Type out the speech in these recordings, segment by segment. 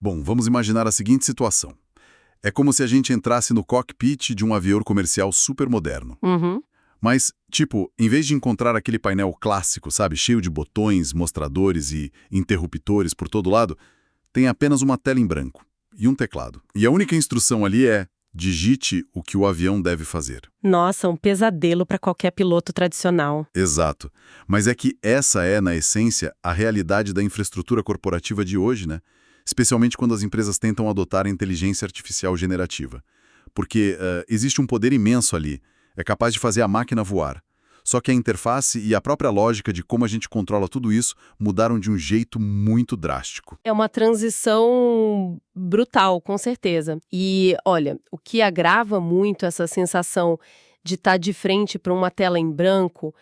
Bom, vamos imaginar a seguinte situação. É como se a gente entrasse no cockpit de um avião comercial super moderno. Uhum. Mas, tipo, em vez de encontrar aquele painel clássico, sabe, cheio de botões, mostradores e interruptores por todo lado, tem apenas uma tela em branco e um teclado. E a única instrução ali é: digite o que o avião deve fazer. Nossa, um pesadelo para qualquer piloto tradicional. Exato. Mas é que essa é, na essência, a realidade da infraestrutura corporativa de hoje, né? Especialmente quando as empresas tentam adotar a inteligência artificial generativa. Porque existe um poder imenso ali, é capaz de fazer a máquina voar. Só que a interface e a própria lógica de como a gente controla tudo isso mudaram de um jeito muito drástico. É uma transição brutal, com certeza. E, olha, o que agrava muito essa sensação de estar de frente para uma tela em branco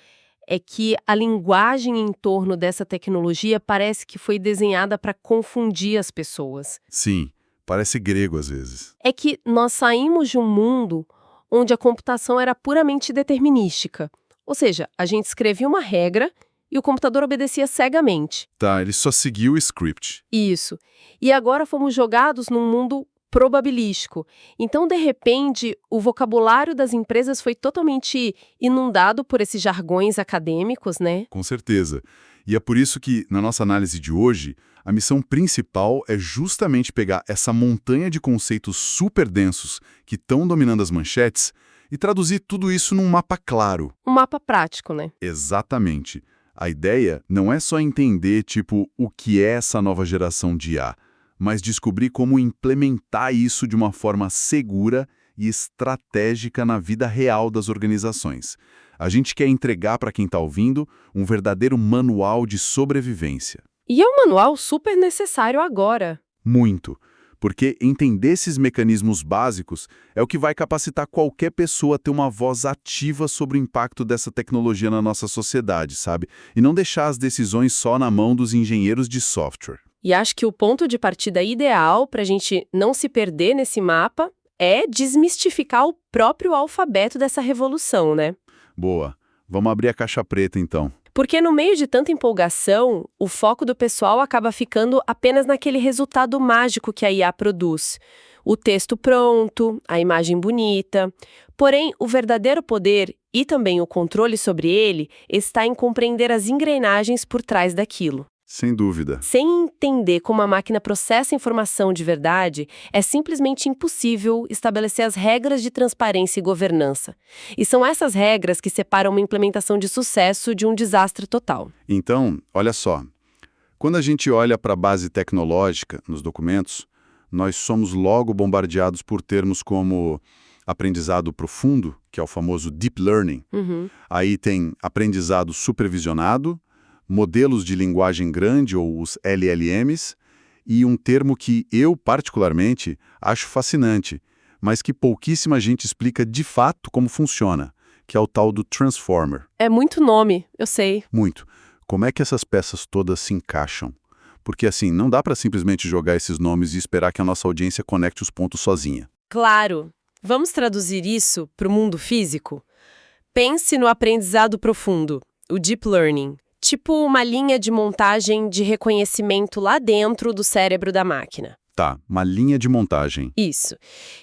é que a linguagem em torno dessa tecnologia parece que foi desenhada para confundir as pessoas. Sim, parece grego às vezes. É que nós saímos de um mundo onde a computação era puramente determinística. Ou seja, a gente escrevia uma regra e o computador obedecia cegamente. Tá, ele só seguiu o script. Isso. E agora fomos jogados num mundo probabilístico. Então, de repente, o vocabulário das empresas foi totalmente inundado por esses jargões acadêmicos, né? Com certeza. E é por isso que, na nossa análise de hoje, a missão principal é justamente pegar essa montanha de conceitos super densos que estão dominando as manchetes e traduzir tudo isso num mapa claro. Um mapa prático, né? Exatamente. A ideia não é só entender, tipo, o que é essa nova geração de IA, mas descobrir como implementar isso de uma forma segura e estratégica na vida real das organizações. A gente quer entregar para quem está ouvindo um verdadeiro manual de sobrevivência. E é um manual super necessário agora. Muito. Porque entender esses mecanismos básicos é o que vai capacitar qualquer pessoa a ter uma voz ativa sobre o impacto dessa tecnologia na nossa sociedade, sabe? E não deixar as decisões só na mão dos engenheiros de software. E acho que o ponto de partida ideal para a gente não se perder nesse mapa é desmistificar o próprio alfabeto dessa revolução, né? Boa. Vamos abrir a caixa preta, então. Porque no meio de tanta empolgação, o foco do pessoal acaba ficando apenas naquele resultado mágico que a IA produz. O texto pronto, a imagem bonita. Porém, o verdadeiro poder e também o controle sobre ele está em compreender as engrenagens por trás daquilo. Sem dúvida. Sem entender como a máquina processa informação de verdade, é simplesmente impossível estabelecer as regras de transparência e governança. E são essas regras que separam uma implementação de sucesso de um desastre total. Então, olha só. Quando a gente olha para a base tecnológica nos documentos, nós somos logo bombardeados por termos como aprendizado profundo, que é o famoso deep learning. Aí tem aprendizado supervisionado, modelos de linguagem grande, ou os LLMs, e um termo que eu, particularmente, acho fascinante, mas que pouquíssima gente explica de fato como funciona, que é o tal do Transformer. É muito nome, eu sei. Muito. Como é que essas peças todas se encaixam? Porque, assim, não dá para simplesmente jogar esses nomes e esperar que a nossa audiência conecte os pontos sozinha. Claro. Vamos traduzir isso para o mundo físico? Pense no aprendizado profundo, o deep learning. Tipo uma linha de montagem de reconhecimento lá dentro do cérebro da máquina. Tá, uma linha de montagem. Isso.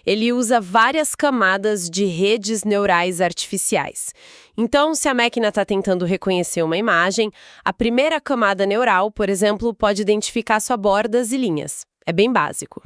Ele usa várias camadas de redes neurais artificiais. Então, se a máquina está tentando reconhecer uma imagem, a primeira camada neural, por exemplo, pode identificar só bordas e linhas. É bem básico.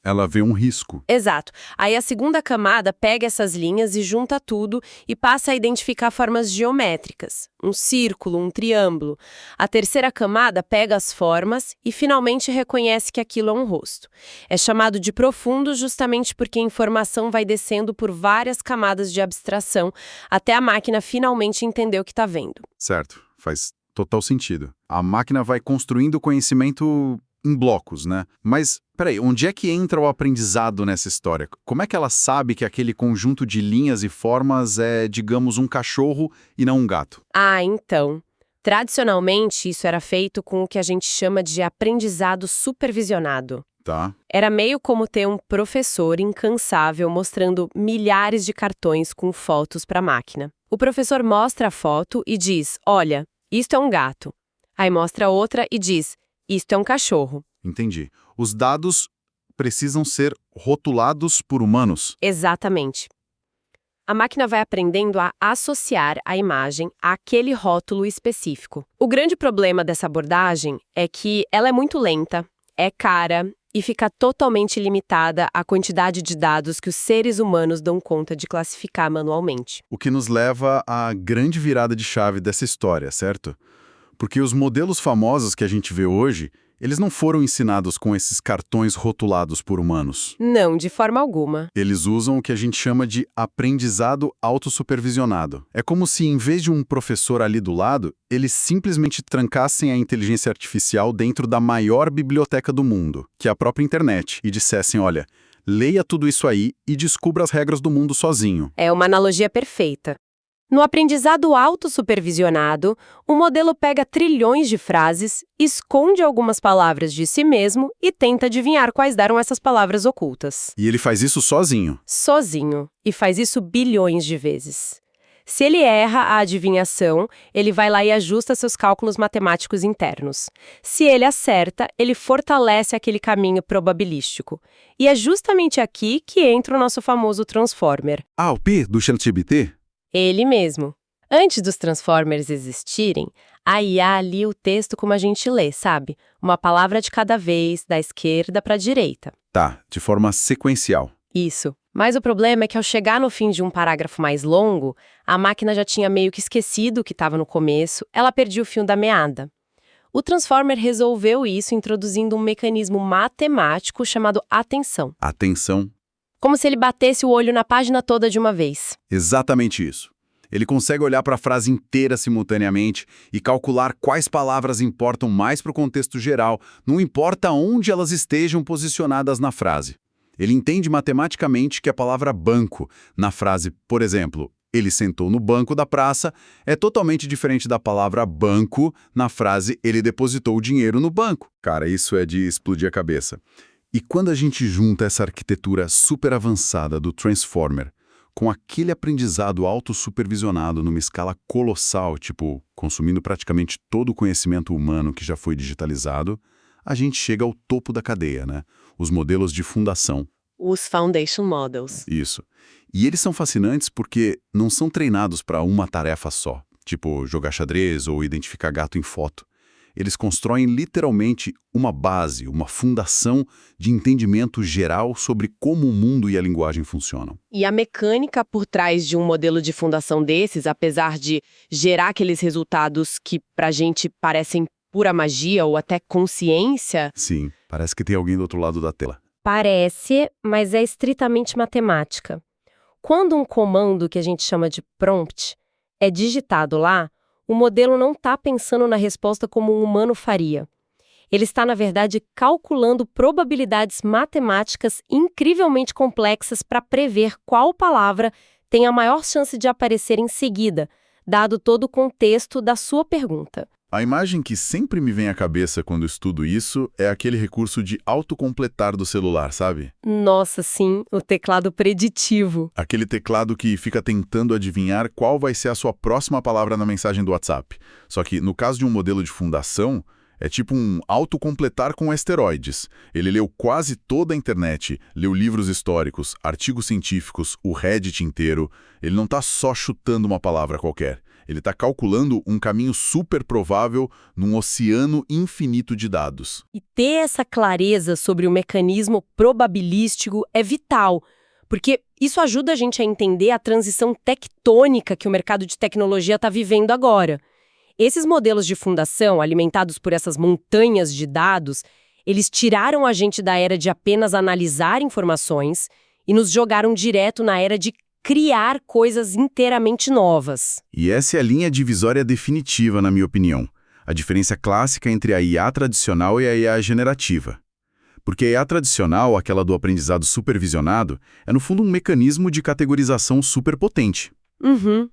Ela vê um risco. Exato. Aí a segunda camada pega essas linhas e junta tudo e passa a identificar formas geométricas, um círculo, um triângulo. A terceira camada pega as formas e finalmente reconhece que aquilo é um rosto. É chamado de profundo justamente porque a informação vai descendo por várias camadas de abstração até a máquina finalmente entender o que está vendo. Certo, faz total sentido. A máquina vai construindo conhecimento em blocos, né? Mas, peraí, onde é que entra o aprendizado nessa história? Como é que ela sabe que aquele conjunto de linhas e formas é, digamos, um cachorro e não um gato? Ah, então. Tradicionalmente, isso era feito com o que a gente chama de aprendizado supervisionado. Tá. Era meio como ter um professor incansável mostrando milhares de cartões com fotos para a máquina. O professor mostra a foto e diz, olha, isto é um gato. Aí mostra outra e diz, isto é um cachorro. Entendi. Os dados precisam ser rotulados por humanos. Exatamente. A máquina vai aprendendo a associar a imagem àquele rótulo específico. O grande problema dessa abordagem é que ela é muito lenta, é cara e fica totalmente limitada à quantidade de dados que os seres humanos dão conta de classificar manualmente. O que nos leva à grande virada de chave dessa história, certo? Porque os modelos famosos que a gente vê hoje, eles não foram ensinados com esses cartões rotulados por humanos. Não, de forma alguma. Eles usam o que a gente chama de aprendizado autossupervisionado. É como se, em vez de um professor ali do lado, eles simplesmente trancassem a inteligência artificial dentro da maior biblioteca do mundo, que é a própria internet, e dissessem, olha, leia tudo isso aí e descubra as regras do mundo sozinho. É uma analogia perfeita. No aprendizado autossupervisionado, o modelo pega trilhões de frases, esconde algumas palavras de si mesmo e tenta adivinhar quais deram essas palavras ocultas. E ele faz isso sozinho. Sozinho. E faz isso bilhões de vezes. Se ele erra a adivinhação, ele vai lá e ajusta seus cálculos matemáticos internos. Se ele acerta, ele fortalece aquele caminho probabilístico. E é justamente aqui que entra o nosso famoso Transformer. Ah, o P do ChatGPT? Ele mesmo. Antes dos Transformers existirem, a IA lia o texto como a gente lê, sabe? Uma palavra de cada vez, da esquerda para a direita. Tá, de forma sequencial. Isso. Mas o problema é que ao chegar no fim de um parágrafo mais longo, a máquina já tinha meio que esquecido o que estava no começo, ela perdia o fio da meada. O Transformer resolveu isso introduzindo um mecanismo matemático chamado atenção. Atenção. Como se ele batesse o olho na página toda de uma vez. Exatamente isso. Ele consegue olhar para a frase inteira simultaneamente e calcular quais palavras importam mais para o contexto geral, não importa onde elas estejam posicionadas na frase. Ele entende matematicamente que a palavra banco, na frase, por exemplo, ele sentou no banco da praça, é totalmente diferente da palavra banco na frase ele depositou o dinheiro no banco. Cara, isso é de explodir a cabeça. E quando a gente junta essa arquitetura super avançada do Transformer com aquele aprendizado autossupervisionado numa escala colossal, tipo, consumindo praticamente todo o conhecimento humano que já foi digitalizado, a gente chega ao topo da cadeia, né? Os modelos de fundação. Os Foundation Models. Isso. E eles são fascinantes porque não são treinados para uma tarefa só, tipo jogar xadrez ou identificar gato em foto. Eles constroem literalmente uma base, uma fundação de entendimento geral sobre como o mundo e a linguagem funcionam. E a mecânica por trás de um modelo de fundação desses, apesar de gerar aqueles resultados que pra gente parecem pura magia ou até consciência... Sim, parece que tem alguém do outro lado da tela. Parece, mas é estritamente matemática. Quando um comando que a gente chama de prompt é digitado lá, o modelo não está pensando na resposta como um humano faria. Ele está, na verdade, calculando probabilidades matemáticas incrivelmente complexas para prever qual palavra tem a maior chance de aparecer em seguida, dado todo o contexto da sua pergunta. A imagem que sempre me vem à cabeça quando estudo isso é aquele recurso de autocompletar do celular, sabe? Nossa, sim, o teclado preditivo. Aquele teclado que fica tentando adivinhar qual vai ser a sua próxima palavra na mensagem do WhatsApp. Só que, no caso de um modelo de fundação, é tipo um autocompletar com esteroides. Ele leu quase toda a internet, leu livros históricos, artigos científicos, o Reddit inteiro. Ele não está só chutando uma palavra qualquer. Ele está calculando um caminho super provável num oceano infinito de dados. E ter essa clareza sobre o mecanismo probabilístico é vital, porque isso ajuda a gente a entender a transição tectônica que o mercado de tecnologia está vivendo agora. Esses modelos de fundação, alimentados por essas montanhas de dados, eles tiraram a gente da era de apenas analisar informações e nos jogaram direto na era de criar coisas inteiramente novas. E essa é a linha divisória definitiva, na minha opinião. A diferença clássica entre a IA tradicional e a IA generativa. Porque a IA tradicional, aquela do aprendizado supervisionado, é no fundo um mecanismo de categorização superpotente.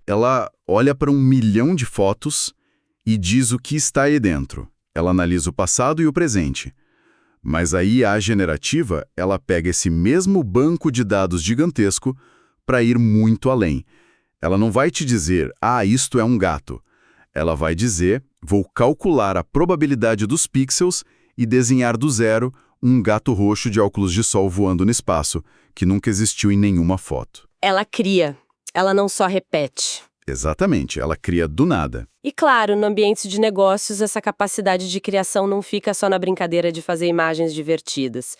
Ela olha para 1 milhão de fotos e diz o que está aí dentro. Ela analisa o passado e o presente. Mas a IA generativa, ela pega esse mesmo banco de dados gigantesco para ir muito além. Ela não vai te dizer, isto é um gato. Ela vai dizer, vou calcular a probabilidade dos pixels e desenhar do zero um gato roxo de óculos de sol voando no espaço, que nunca existiu em nenhuma foto. Ela cria, ela não só repete. Exatamente, ela cria do nada. E claro, no ambiente de negócios, essa capacidade de criação não fica só na brincadeira de fazer imagens divertidas.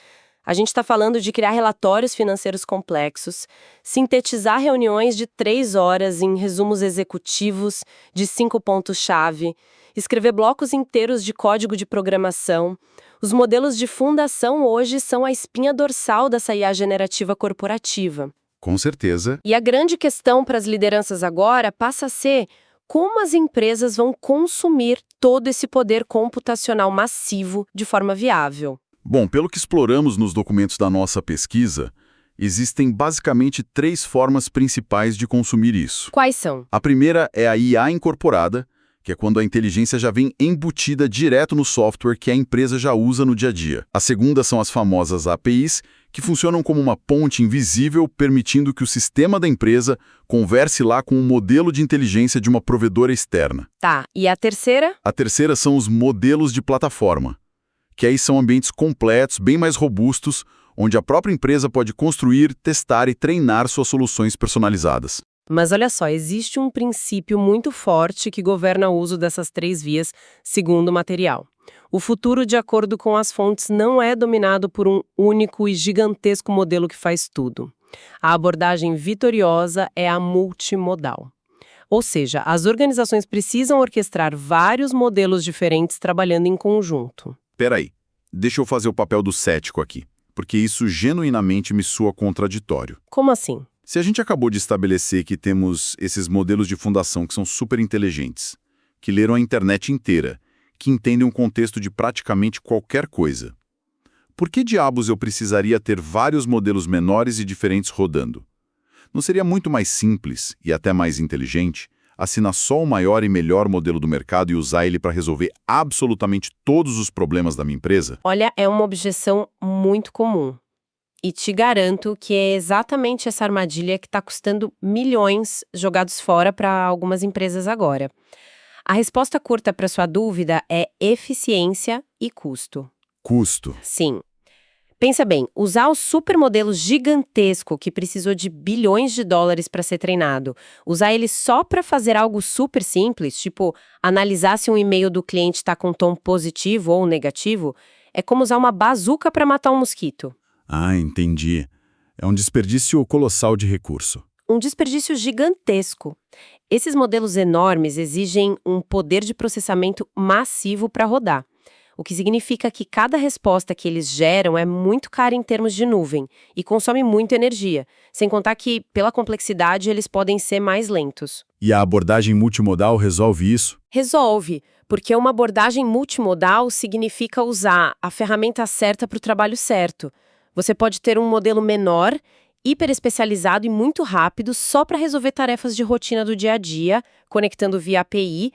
A gente está falando de criar relatórios financeiros complexos, sintetizar reuniões de 3 horas em resumos executivos de 5 pontos-chave, escrever blocos inteiros de código de programação. Os modelos de fundação hoje são a espinha dorsal dessa IA generativa corporativa. Com certeza. E a grande questão para as lideranças agora passa a ser como as empresas vão consumir todo esse poder computacional massivo de forma viável. Bom, pelo que exploramos nos documentos da nossa pesquisa, existem basicamente 3 formas principais de consumir isso. Quais são? A primeira é a IA incorporada, que é quando a inteligência já vem embutida direto no software que a empresa já usa no dia a dia. A segunda são as famosas APIs, que funcionam como uma ponte invisível, permitindo que o sistema da empresa converse lá com um modelo de inteligência de uma provedora externa. Tá, e a terceira? A terceira são os modelos de plataforma, que aí são ambientes completos, bem mais robustos, onde a própria empresa pode construir, testar e treinar suas soluções personalizadas. Mas olha só, existe um princípio muito forte que governa o uso dessas 3 vias, segundo o material. O futuro, de acordo com as fontes, não é dominado por um único e gigantesco modelo que faz tudo. A abordagem vitoriosa é a multimodal. Ou seja, as organizações precisam orquestrar vários modelos diferentes trabalhando em conjunto. Peraí, deixa eu fazer o papel do cético aqui, porque isso genuinamente me soa contraditório. Como assim? Se a gente acabou de estabelecer que temos esses modelos de fundação que são super inteligentes, que leram a internet inteira, que entendem um contexto de praticamente qualquer coisa, por que diabos eu precisaria ter vários modelos menores e diferentes rodando? Não seria muito mais simples, e até mais inteligente, assinar só o maior e melhor modelo do mercado e usar ele para resolver absolutamente todos os problemas da minha empresa? Olha, é uma objeção muito comum. E te garanto que é exatamente essa armadilha que está custando milhões jogados fora para algumas empresas agora. A resposta curta para sua dúvida é eficiência e custo. Custo. Sim. Pensa bem, usar o supermodelo gigantesco que precisou de bilhões de dólares para ser treinado, usar ele só para fazer algo super simples, tipo analisar se um e-mail do cliente está com tom positivo ou negativo, é como usar uma bazuca para matar um mosquito. Ah, entendi. É um desperdício colossal de recurso. Um desperdício gigantesco. Esses modelos enormes exigem um poder de processamento massivo para rodar, o que significa que cada resposta que eles geram é muito cara em termos de nuvem e consome muita energia, sem contar que, pela complexidade, eles podem ser mais lentos. E a abordagem multimodal resolve isso? Resolve, porque uma abordagem multimodal significa usar a ferramenta certa para o trabalho certo. Você pode ter um modelo menor, hiper especializado e muito rápido só para resolver tarefas de rotina do dia a dia, conectando via API,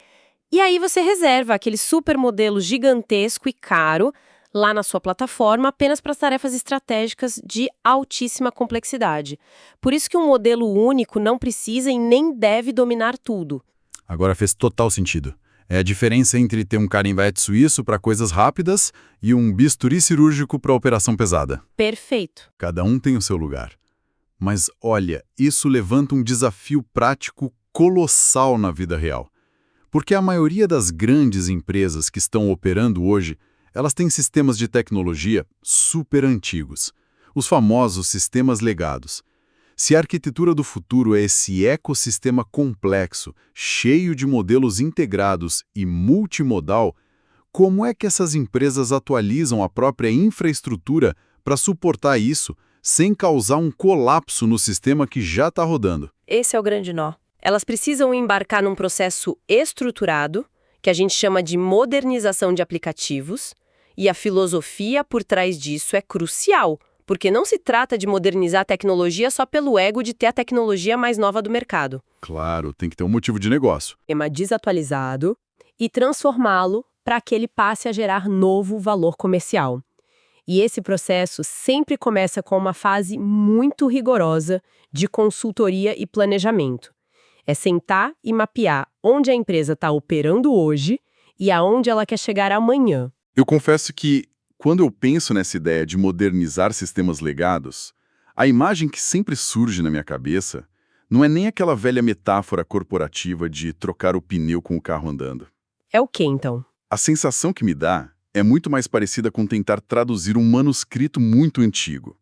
e aí você reserva aquele super modelo gigantesco e caro lá na sua plataforma apenas para as tarefas estratégicas de altíssima complexidade. Por isso que um modelo único não precisa e nem deve dominar tudo. Agora fez total sentido. É a diferença entre ter um canivete suíço para coisas rápidas e um bisturi cirúrgico para operação pesada. Perfeito. Cada um tem o seu lugar. Mas olha, isso levanta um desafio prático colossal na vida real. Porque a maioria das grandes empresas que estão operando hoje, elas têm sistemas de tecnologia super antigos, os famosos sistemas legados. Se a arquitetura do futuro é esse ecossistema complexo, cheio de modelos integrados e multimodal, como é que essas empresas atualizam a própria infraestrutura para suportar isso, sem causar um colapso no sistema que já está rodando? Esse é o grande nó. Elas precisam embarcar num processo estruturado, que a gente chama de modernização de aplicativos, e a filosofia por trás disso é crucial, porque não se trata de modernizar a tecnologia só pelo ego de ter a tecnologia mais nova do mercado. Claro, tem que ter um motivo de negócio. Tema desatualizado e transformá-lo para que ele passe a gerar novo valor comercial. E esse processo sempre começa com uma fase muito rigorosa de consultoria e planejamento. É sentar e mapear onde a empresa está operando hoje e aonde ela quer chegar amanhã. Eu confesso que, Quando eu penso nessa ideia de modernizar sistemas legados, a imagem que sempre surge na minha cabeça não é nem aquela velha metáfora corporativa de trocar o pneu com o carro andando. É o quê, então? A sensação que me dá é muito mais parecida com tentar traduzir um manuscrito muito antigo.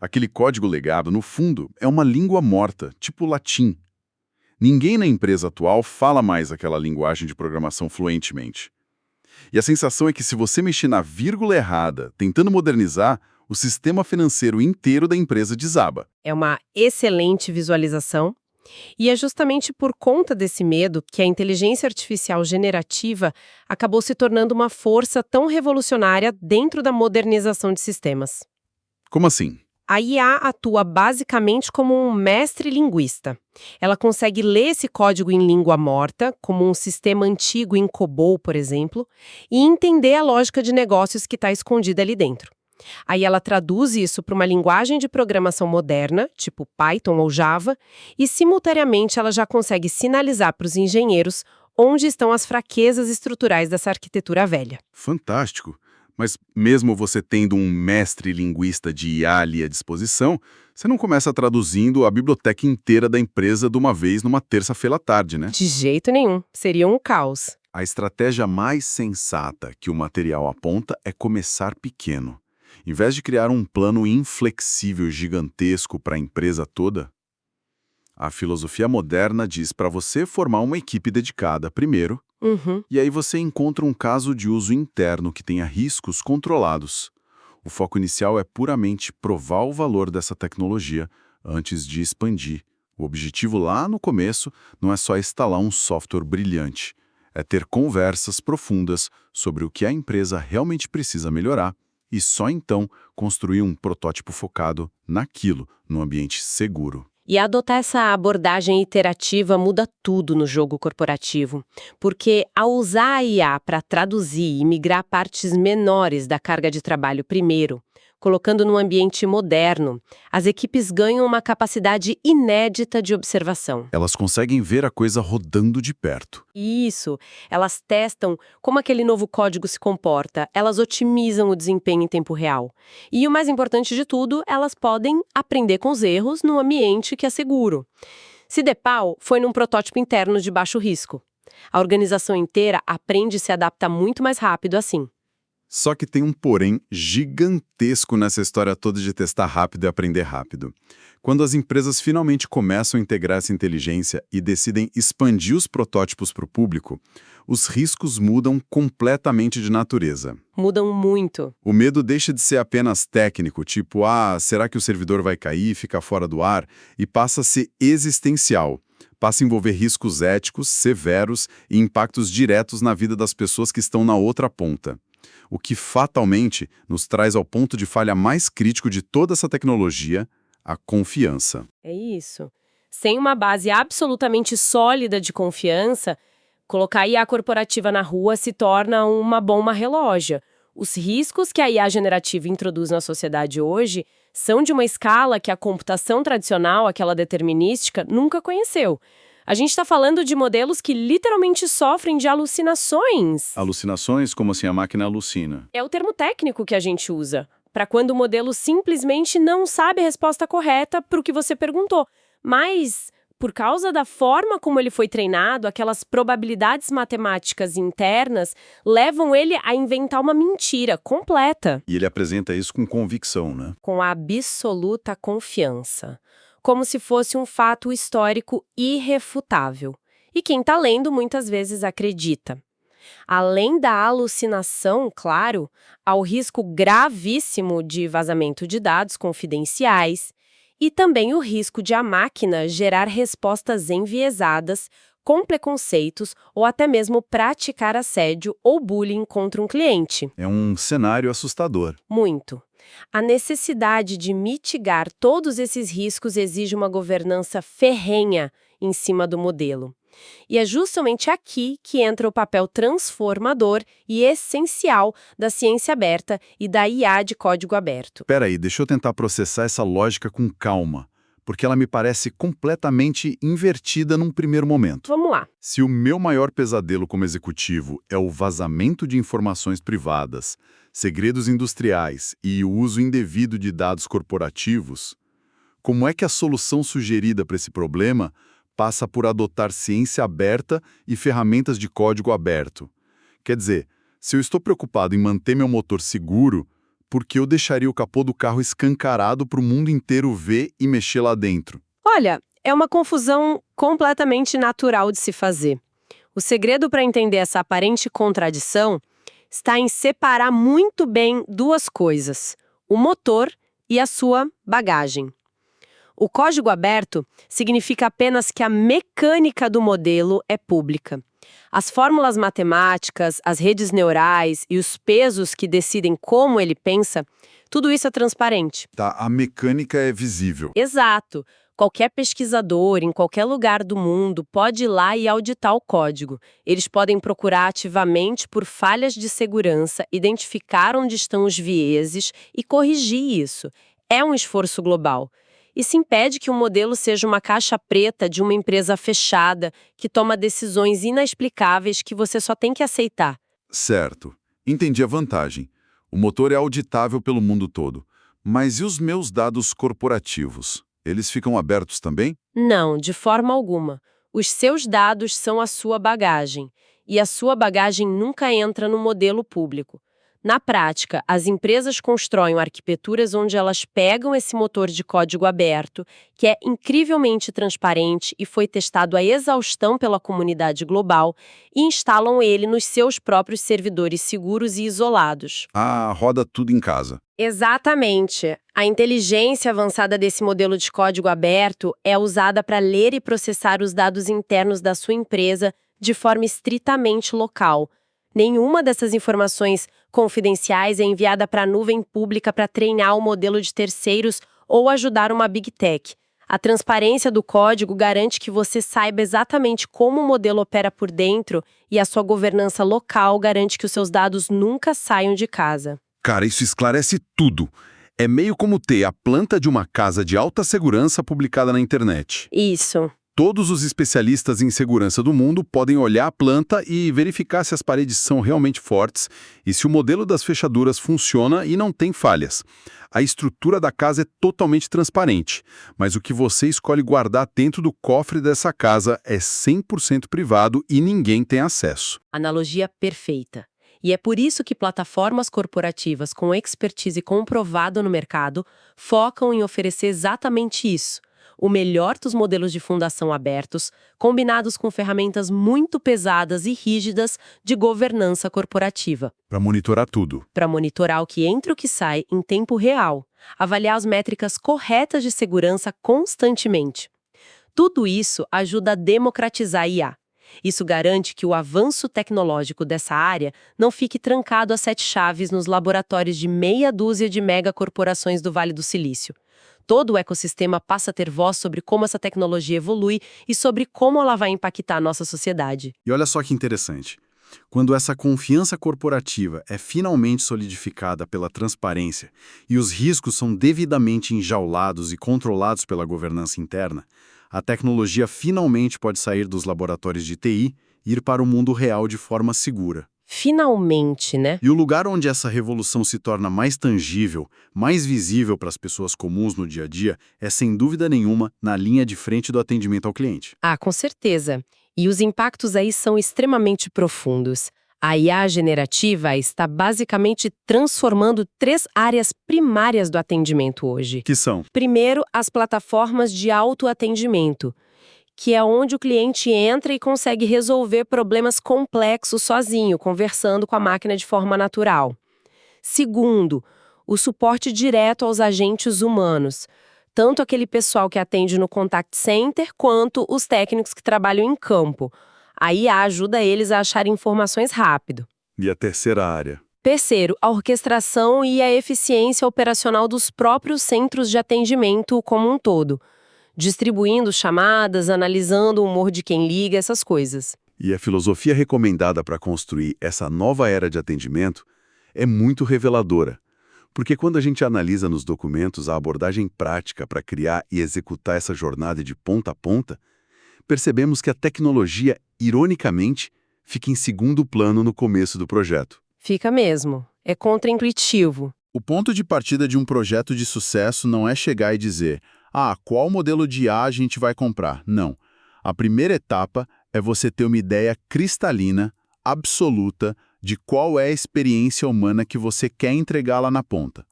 Aquele código legado, no fundo, é uma língua morta, tipo latim. Ninguém na empresa atual fala mais aquela linguagem de programação fluentemente. E a sensação é que se você mexer na vírgula errada, tentando modernizar, o sistema financeiro inteiro da empresa desaba. É uma excelente visualização. E é justamente por conta desse medo que a inteligência artificial generativa acabou se tornando uma força tão revolucionária dentro da modernização de sistemas. Como assim? A IA atua basicamente como um mestre linguista. Ela consegue ler esse código em língua morta, como um sistema antigo em COBOL, por exemplo, e entender a lógica de negócios que está escondida ali dentro. Aí ela traduz isso para uma linguagem de programação moderna, tipo Python ou Java, e simultaneamente ela já consegue sinalizar para os engenheiros onde estão as fraquezas estruturais dessa arquitetura velha. Fantástico! Mas mesmo você tendo um mestre linguista de IA ali à disposição, você não começa traduzindo a biblioteca inteira da empresa de uma vez numa terça-feira à tarde, né? De jeito nenhum. Seria um caos. A estratégia mais sensata que o material aponta é começar pequeno. Em vez de criar um plano inflexível gigantesco para a empresa toda, a filosofia moderna diz para você formar uma equipe dedicada primeiro, e aí você encontra um caso de uso interno que tenha riscos controlados. O foco inicial é puramente provar o valor dessa tecnologia antes de expandir. O objetivo lá no começo não é só instalar um software brilhante, é ter conversas profundas sobre o que a empresa realmente precisa melhorar e só então construir um protótipo focado naquilo, num ambiente seguro. E adotar essa abordagem iterativa muda tudo no jogo corporativo, porque ao usar a IA para traduzir e migrar partes menores da carga de trabalho primeiro, colocando num ambiente moderno, as equipes ganham uma capacidade inédita de observação. Elas conseguem ver a coisa rodando de perto. Isso, elas testam como aquele novo código se comporta, elas otimizam o desempenho em tempo real. E o mais importante de tudo, elas podem aprender com os erros num ambiente que é seguro. Se der pau, foi num protótipo interno de baixo risco. A organização inteira aprende e se adapta muito mais rápido assim. Só que tem um porém gigantesco nessa história toda de testar rápido e aprender rápido. Quando as empresas finalmente começam a integrar essa inteligência e decidem expandir os protótipos para o público, os riscos mudam completamente de natureza. Mudam muito. O medo deixa de ser apenas técnico, tipo, será que o servidor vai cair, ficar fora do ar? E passa a ser existencial. Passa a envolver riscos éticos, severos e impactos diretos na vida das pessoas que estão na outra ponta. O que fatalmente nos traz ao ponto de falha mais crítico de toda essa tecnologia, a confiança. É isso. Sem uma base absolutamente sólida de confiança, colocar a IA corporativa na rua se torna uma bomba relógio. Os riscos que a IA generativa introduz na sociedade hoje são de uma escala que a computação tradicional, aquela determinística, nunca conheceu. A gente está falando de modelos que literalmente sofrem de alucinações. Alucinações? Como assim a máquina alucina? É o termo técnico que a gente usa, para quando o modelo simplesmente não sabe a resposta correta para o que você perguntou. Mas, por causa da forma como ele foi treinado, aquelas probabilidades matemáticas internas levam ele a inventar uma mentira completa. E ele apresenta isso com convicção, né? Com absoluta confiança. Como se fosse um fato histórico irrefutável. E quem está lendo muitas vezes acredita. Além da alucinação, claro, há o risco gravíssimo de vazamento de dados confidenciais e também o risco de a máquina gerar respostas enviesadas, com preconceitos ou até mesmo praticar assédio ou bullying contra um cliente. É um cenário assustador. Muito. A necessidade de mitigar todos esses riscos exige uma governança ferrenha em cima do modelo. E é justamente aqui que entra o papel transformador e essencial da ciência aberta e da IA de código aberto. Espera aí, deixa eu tentar processar essa lógica com calma. porque ela me parece completamente invertida num primeiro momento. Vamos lá. Se o meu maior pesadelo como executivo é o vazamento de informações privadas, segredos industriais e o uso indevido de dados corporativos, como é que a solução sugerida para esse problema passa por adotar ciência aberta e ferramentas de código aberto? Quer dizer, se eu estou preocupado em manter meu motor seguro, por que eu deixaria o capô do carro escancarado para o mundo inteiro ver e mexer lá dentro? Olha, é uma confusão completamente natural de se fazer. O segredo para entender essa aparente contradição está em separar muito bem duas coisas: o motor e a sua bagagem. O código aberto significa apenas que a mecânica do modelo é pública. As fórmulas matemáticas, as redes neurais e os pesos que decidem como ele pensa, tudo isso é transparente. Tá, a mecânica é visível. Exato. Qualquer pesquisador, em qualquer lugar do mundo, pode ir lá e auditar o código. Eles podem procurar ativamente por falhas de segurança, identificar onde estão os vieses e corrigir isso. É um esforço global. Isso impede que o modelo seja uma caixa preta de uma empresa fechada que toma decisões inexplicáveis que você só tem que aceitar. Certo. Entendi a vantagem. O motor é auditável pelo mundo todo. Mas e os meus dados corporativos? Eles ficam abertos também? Não, de forma alguma. Os seus dados são a sua bagagem, e a sua bagagem nunca entra no modelo público. Na prática, as empresas constroem arquiteturas onde elas pegam esse motor de código aberto, que é incrivelmente transparente e foi testado à exaustão pela comunidade global, e instalam ele nos seus próprios servidores seguros e isolados. Ah, roda tudo em casa. Exatamente. A inteligência avançada desse modelo de código aberto é usada para ler e processar os dados internos da sua empresa de forma estritamente local. Nenhuma dessas informações confidenciais é enviada para a nuvem pública para treinar o modelo de terceiros ou ajudar uma Big Tech. A transparência do código garante que você saiba exatamente como o modelo opera por dentro e a sua governança local garante que os seus dados nunca saiam de casa. Cara, isso esclarece tudo. É meio como ter a planta de uma casa de alta segurança publicada na internet. Isso. Todos os especialistas em segurança do mundo podem olhar a planta e verificar se as paredes são realmente fortes e se o modelo das fechaduras funciona e não tem falhas. A estrutura da casa é totalmente transparente, mas o que você escolhe guardar dentro do cofre dessa casa é 100% privado e ninguém tem acesso. Analogia perfeita. E é por isso que plataformas corporativas com expertise comprovada no mercado focam em oferecer exatamente isso. O melhor dos modelos de fundação abertos, combinados com ferramentas muito pesadas e rígidas de governança corporativa. Para monitorar tudo. Para monitorar o que entra e o que sai em tempo real. Avaliar as métricas corretas de segurança constantemente. Tudo isso ajuda a democratizar a IA. Isso garante que o avanço tecnológico dessa área não fique trancado a 7 chaves nos laboratórios de meia dúzia de megacorporações do Vale do Silício. Todo o ecossistema passa a ter voz sobre como essa tecnologia evolui e sobre como ela vai impactar a nossa sociedade. E olha só que interessante. Quando essa confiança corporativa é finalmente solidificada pela transparência e os riscos são devidamente enjaulados e controlados pela governança interna, a tecnologia finalmente pode sair dos laboratórios de TI e ir para o mundo real de forma segura. Finalmente, né? E o lugar onde essa revolução se torna mais tangível, mais visível para as pessoas comuns no dia a dia, é sem dúvida nenhuma na linha de frente do atendimento ao cliente. Ah, com certeza. E os impactos aí são extremamente profundos. A IA generativa está basicamente transformando 3 áreas primárias do atendimento hoje. Que são? Primeiro, as plataformas de autoatendimento, que é onde o cliente entra e consegue resolver problemas complexos sozinho, conversando com a máquina de forma natural. Segundo, o suporte direto aos agentes humanos, tanto aquele pessoal que atende no contact center, quanto os técnicos que trabalham em campo. A IA ajuda eles a achar informações rápido. E a terceira área? Terceiro, a orquestração e a eficiência operacional dos próprios centros de atendimento como um todo, distribuindo chamadas, analisando o humor de quem liga, essas coisas. E a filosofia recomendada para construir essa nova era de atendimento é muito reveladora. Porque quando a gente analisa nos documentos a abordagem prática para criar e executar essa jornada de ponta a ponta, percebemos que a tecnologia, ironicamente, fica em segundo plano no começo do projeto. Fica mesmo. É contraintuitivo. O ponto de partida de um projeto de sucesso não é chegar e dizer, qual modelo de IA a gente vai comprar? Não. A primeira etapa é você ter uma ideia cristalina, absoluta, de qual é a experiência humana que você quer entregar lá na ponta.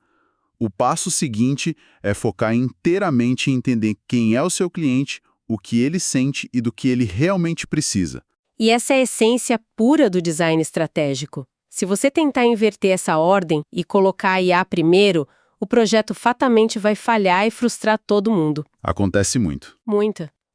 O passo seguinte é focar inteiramente em entender quem é o seu cliente, o que ele sente e do que ele realmente precisa. E essa é a essência pura do design estratégico. Se você tentar inverter essa ordem e colocar a IA primeiro, o projeto fatalmente vai falhar e frustrar todo mundo. Acontece muito.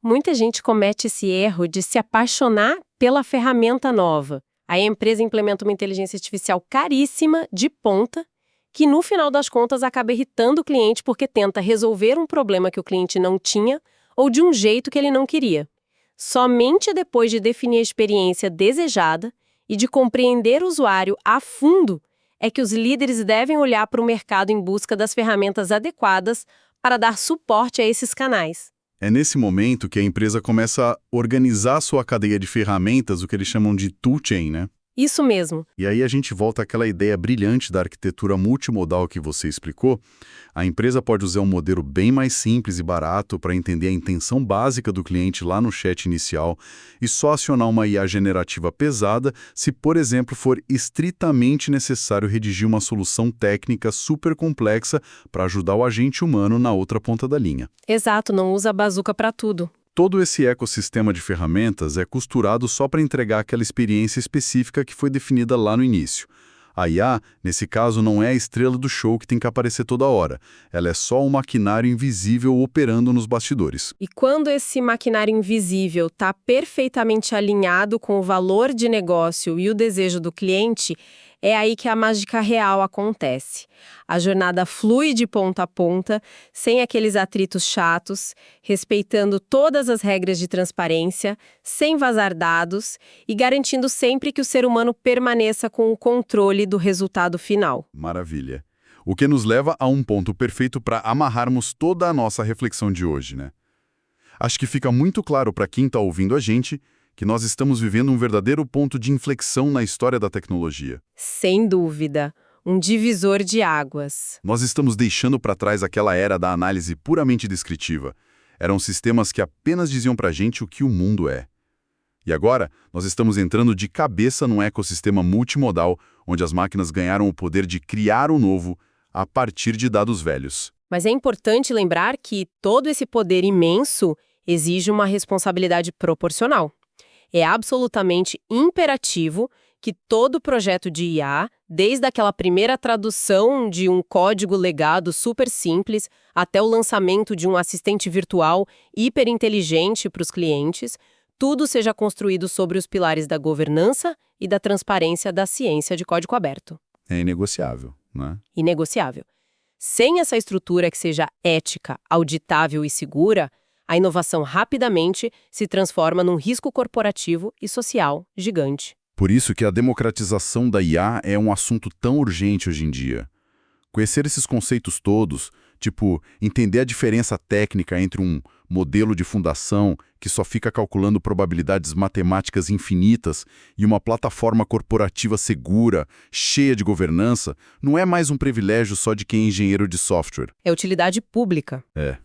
Muita gente comete esse erro de se apaixonar pela ferramenta nova. Aí a empresa implementa uma inteligência artificial caríssima, de ponta, que no final das contas acaba irritando o cliente porque tenta resolver um problema que o cliente não tinha ou de um jeito que ele não queria. Somente depois de definir a experiência desejada e de compreender o usuário a fundo é que os líderes devem olhar para o mercado em busca das ferramentas adequadas para dar suporte a esses canais. É nesse momento que a empresa começa a organizar sua cadeia de ferramentas, o que eles chamam de toolchain, né? Isso mesmo. E aí a gente volta àquela ideia brilhante da arquitetura multimodal que você explicou. A empresa pode usar um modelo bem mais simples e barato para entender a intenção básica do cliente lá no chat inicial e só acionar uma IA generativa pesada se, por exemplo, for estritamente necessário redigir uma solução técnica super complexa para ajudar o agente humano na outra ponta da linha. Exato, não usa a bazuca para tudo. Todo esse ecossistema de ferramentas é costurado só para entregar aquela experiência específica que foi definida lá no início. A IA, nesse caso, não é a estrela do show que tem que aparecer toda hora. Ela é só um maquinário invisível operando nos bastidores. E quando esse maquinário invisível está perfeitamente alinhado com o valor de negócio e o desejo do cliente, é aí que a mágica real acontece. A jornada flui de ponta a ponta, sem aqueles atritos chatos, respeitando todas as regras de transparência, sem vazar dados e garantindo sempre que o ser humano permaneça com o controle do resultado final. Maravilha. O que nos leva a um ponto perfeito para amarrarmos toda a nossa reflexão de hoje, né? Acho que fica muito claro para quem está ouvindo a gente que nós estamos vivendo um verdadeiro ponto de inflexão na história da tecnologia. Sem dúvida, um divisor de águas. Nós estamos deixando para trás aquela era da análise puramente descritiva. Eram sistemas que apenas diziam para a gente o que o mundo é. E agora, nós estamos entrando de cabeça num ecossistema multimodal, onde as máquinas ganharam o poder de criar o novo a partir de dados velhos. Mas é importante lembrar que todo esse poder imenso exige uma responsabilidade proporcional. É absolutamente imperativo que todo projeto de IA, desde aquela primeira tradução de um código legado super simples até o lançamento de um assistente virtual hiperinteligente para os clientes, tudo seja construído sobre os pilares da governança e da transparência da ciência de código aberto. É inegociável, né? Inegociável. Sem essa estrutura que seja ética, auditável e segura, a inovação rapidamente se transforma num risco corporativo e social gigante. Por isso que a democratização da IA é um assunto tão urgente hoje em dia. Conhecer esses conceitos todos, tipo, entender a diferença técnica entre um modelo de fundação que só fica calculando probabilidades matemáticas infinitas e uma plataforma corporativa segura, cheia de governança, não é mais um privilégio só de quem é engenheiro de software. É utilidade pública. É.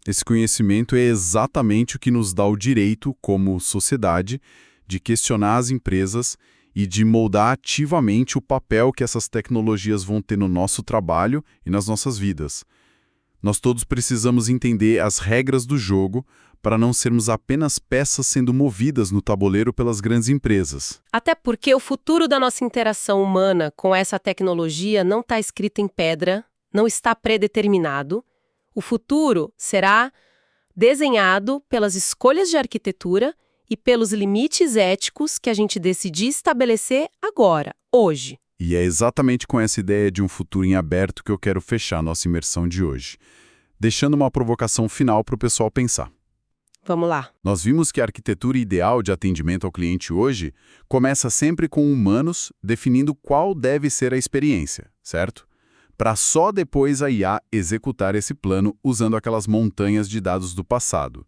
Esse conhecimento é exatamente o que nos dá o direito, como sociedade, de questionar as empresas e de moldar ativamente o papel que essas tecnologias vão ter no nosso trabalho e nas nossas vidas. Nós todos precisamos entender as regras do jogo para não sermos apenas peças sendo movidas no tabuleiro pelas grandes empresas. Até porque o futuro da nossa interação humana com essa tecnologia não está escrito em pedra, não está predeterminado. O futuro será desenhado pelas escolhas de arquitetura e pelos limites éticos que a gente decidir estabelecer agora, hoje. E é exatamente com essa ideia de um futuro em aberto que eu quero fechar nossa imersão de hoje, deixando uma provocação final para o pessoal pensar. Vamos lá. Nós vimos que a arquitetura ideal de atendimento ao cliente hoje começa sempre com humanos definindo qual deve ser a experiência, certo? para só depois a IA executar esse plano usando aquelas montanhas de dados do passado.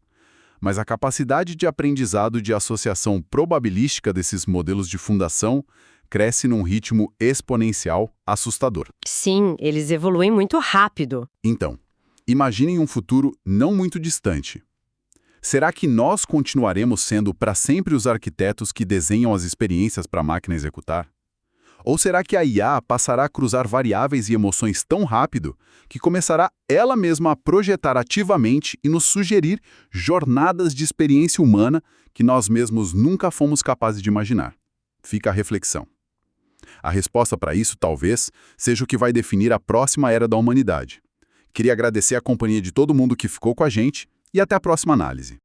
Mas a capacidade de aprendizado de associação probabilística desses modelos de fundação cresce num ritmo exponencial assustador. Sim, eles evoluem muito rápido. Então, imaginem um futuro não muito distante. Será que nós continuaremos sendo para sempre os arquitetos que desenham as experiências para a máquina executar? Ou será que a IA passará a cruzar variáveis e emoções tão rápido que começará ela mesma a projetar ativamente e nos sugerir jornadas de experiência humana que nós mesmos nunca fomos capazes de imaginar? Fica a reflexão. A resposta para isso, talvez, seja o que vai definir a próxima era da humanidade. Queria agradecer a companhia de todo mundo que ficou com a gente e até a próxima análise.